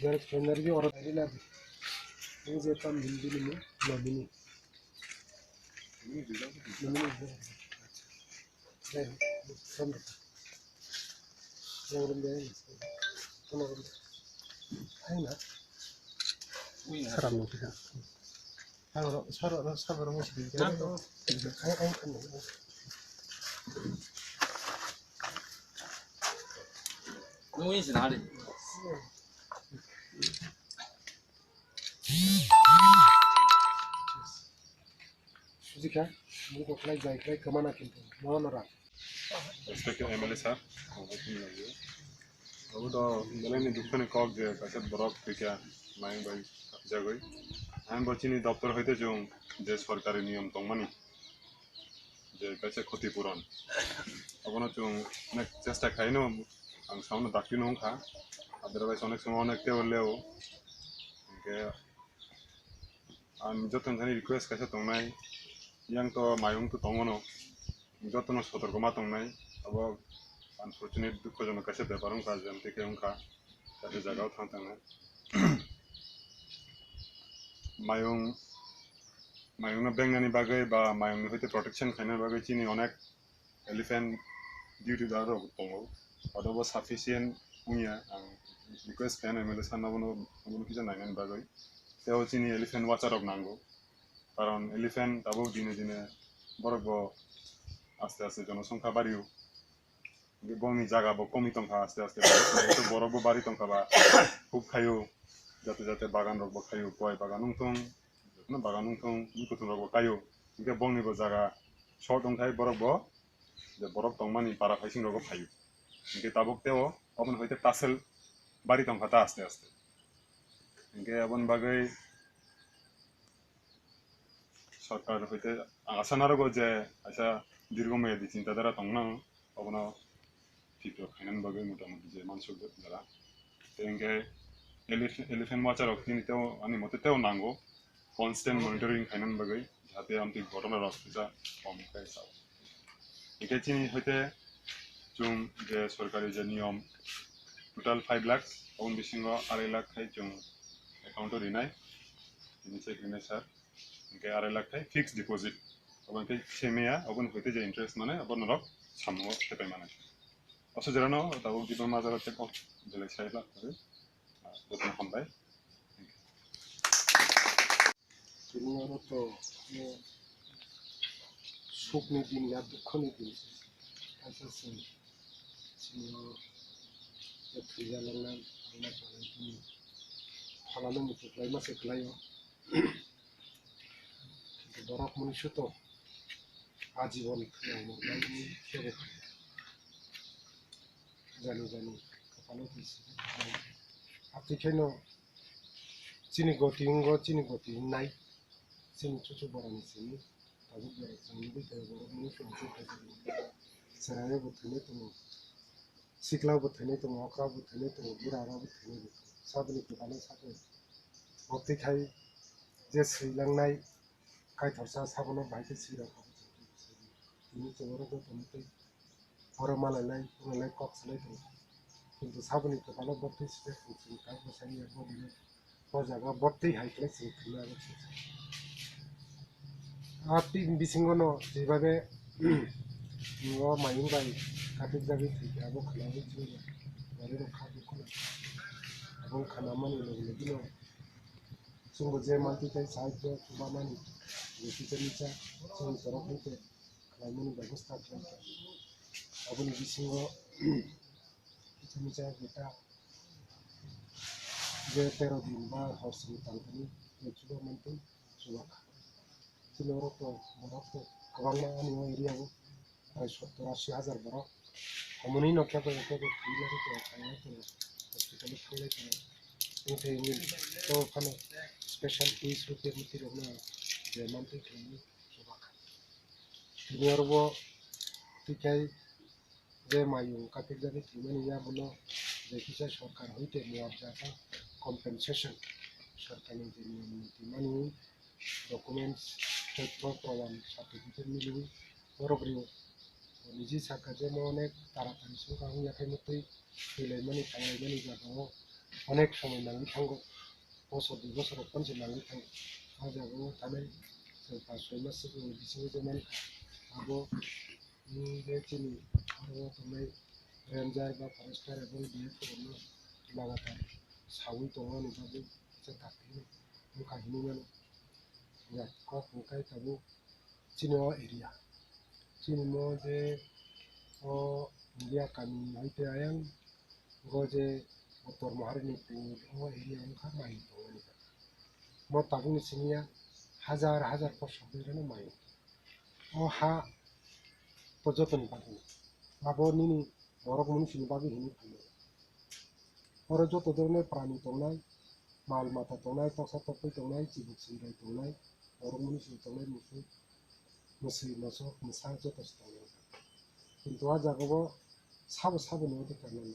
energi orang ini lagi. Ini je tam hindi ni lobby ni. Ini juga. Ini. Sama. Yang rendah ni. Sama rendah. Hai na. Saram nanti kan. Sabar masih di. Hai kan.录音是哪里？ Suzik ya, mau kelai jai kelai kemana kita? Mau nara? Respected MLA sir, aku dah jalan ni dukkan kau je, kasih borok kerja main bayi jagai. Aku bercini daftar itu jong, je सरकारी नियम tong mani, je kasih khoti puran. Aku nak jong nak cesta khai no, ang sauna dakti no kha, otherwise onek semua onek te oleh ke, an jatuh kali request kasih tong nai. Yang to mayung to tongono joto no sotorkoma tongnai abo unfortunate dukho jono kaise beparong ka jam te keungka kase jagao thangtanga mayung na bengnani bagai ba mayung ni hoite protection khaina bagai chini onek elephant due to that tongo odobo sufficient unya ang request kana mele sanabono kisa nainan bagai teo chini elephant watcher ok nango কারণ elephant তাবো দিনে দিনে বড় আস্তে আস্তে জনসংখ্যা বাড়িও বমি জায়গা বা কমি সংখ্যা আস্তে আস্তে বড় বাড়ি সংখ্যা বা খুব খাইও যাতে যাতে বাগান রকব খাইও কয় বাগান উংথং বাগান উংথং বুকুথং রকব খাইও ইনকে বংনিব জায়গা শর্ট অংখাই বরক যে বরক টংমানি পারা ফাইসিং রকব খাইও ইনকে তাবক তেও অবন হইতে টাসেল বাড়ি সংখ্যাটা আস্তে আস্তে ইনকে অবন বাগৈ সরকার হইতে আশা নারগো যে আশা দীর্ঘমেয়াদী চিন্তাধারা তংনা অবনা ঠিক খাইনান বাগে মোটামুটি যে মানুষ যারা তেঙ্গে এলিফ্যান্ট ওয়াচার অক্টিনিতেও আনি মতেতেও নাঙ্গো কনস্ট্যান্ট মনিটরিং খাইনান বাগে যাতে আমতি ঘটনা রক্তটা কম খাই চাও একে চিনি হইতে চুং যে সরকারি যে নিয়ম টোটাল 5 লাখ অন বিসিঙ্গ 2.5 লাখ খাই চুং অ্যাকাউন্টে রিনাই নিচে রিনাই স্যার के 2.5 लाख थाई फिक्स डिपॉजिट अब के सेमेया अब होते जे इंटरेस्ट माने अब नरक सामो खेपाय माने असो जरानो दाबो दिबा माजारा चेक अफ जेले साइला करे बतन हमबाय दुनिया तो सुख नि दिन या दुख नि दिन ऐसा से ये फिजा लगना अल्लाह चले फलाने मुझे क्लाई मा से क्लाइयो বরফ মনুষ্য তো আজীবন জানি কপালে আতিখাইনো চিনি গতি নাই চিনি চুচু বরানি চিনি তাবো চিনি বইতে বরফ মনুষ্য সেরাইবো থনে তো সিকলাবো থনে তো অকরাবো থনে তো বুড়ারাবো থনে সাবনি কপালে সাথে অতিখাই যে শ্রীলংনাই kai thorsa sabono baike sira ko ini choro ko tumte horo malalai unalai kok salai to কিন্তু saboni ko palo botte site fusin kai ko sani ko dile ko jaga botte hai kle sin khila আছে আতি বিসিঙ্গনো যেভাবে ও mine by কাটিক জায়গায় থেকে আবো খালাবো ছিল বাড়ির খাবো কোনা এবং খানা মানে লগলো जोंबो जे मानथिखाय साहित्य बानानि टिचारनिचा जों तरफनिफ्राय खालामनायनि बेबस्था खालामबाय आबोनि बिथिङाव टिचारनिचा बेटा जे 13 दिन बा हरसिम थांगोननि नेक्सटआव मोनते जुवाखा सिलरत बरफ गोबां आनिव एरियाव 70-80 हाजार बरफ हमनि नखयाबो एकेबो थैलारि तो थांनाय तो हस्पिटालाव थांनाय तो ओंखायनो तो फानो स्पेशल केस होते होते रहना जेमांते खालामो जुवाखा बिनियारबो टिकाय जे मायु काटिक जागे थैमानि याबोनो जायखिजाया सरकार हইতে मुआवजा कम्पेनसेशन सरकारनि जे नियमनि डकुमेन्ट्स तथ्य प्रमाण सार्टिफिकेट मिलुई बरग्रियो निजी साका जे अनेक तारातारि संखा हुयाखाय मतै फैलायमानि थांलायमानि जागाव अनेक समय नांगै थांगौ बोसोर 2 बोसोराव खनसे नांगै थांगौ हाजाबो थानाय जों 5-6 मास सिगां बिसिनि जमान आबो बे जोंनि आरोबाव थांनाय रेन्जार बा फरेस्टार एबा बिफोरनो लागातार सावै दङ होनोबाबो जों थाखैनो बुखाहैनोमोन याखौ बुखाय थाबो चिनो एरिया चिनो जे इंडिया कामी हईते आयं गोजे उत्तर महारानीपुर एरिया उनका माई दङ मो ताबुनि सिनिया हाजार खरसा बेरनो माई हा पर्यटन बागै आबोनि बरफ मनुष्यनि बागै हिनि फानो और जत धरনের प्राणी दंनाय माल माथा दंनाय तसा तपै दंनाय जिबुक सिंगाय दंनाय बरफ मनुष्य दंनाय मोसै मोसौ मोसा जत दंनाय किन्तु आ जागाबो साबो न'आव देखारनाय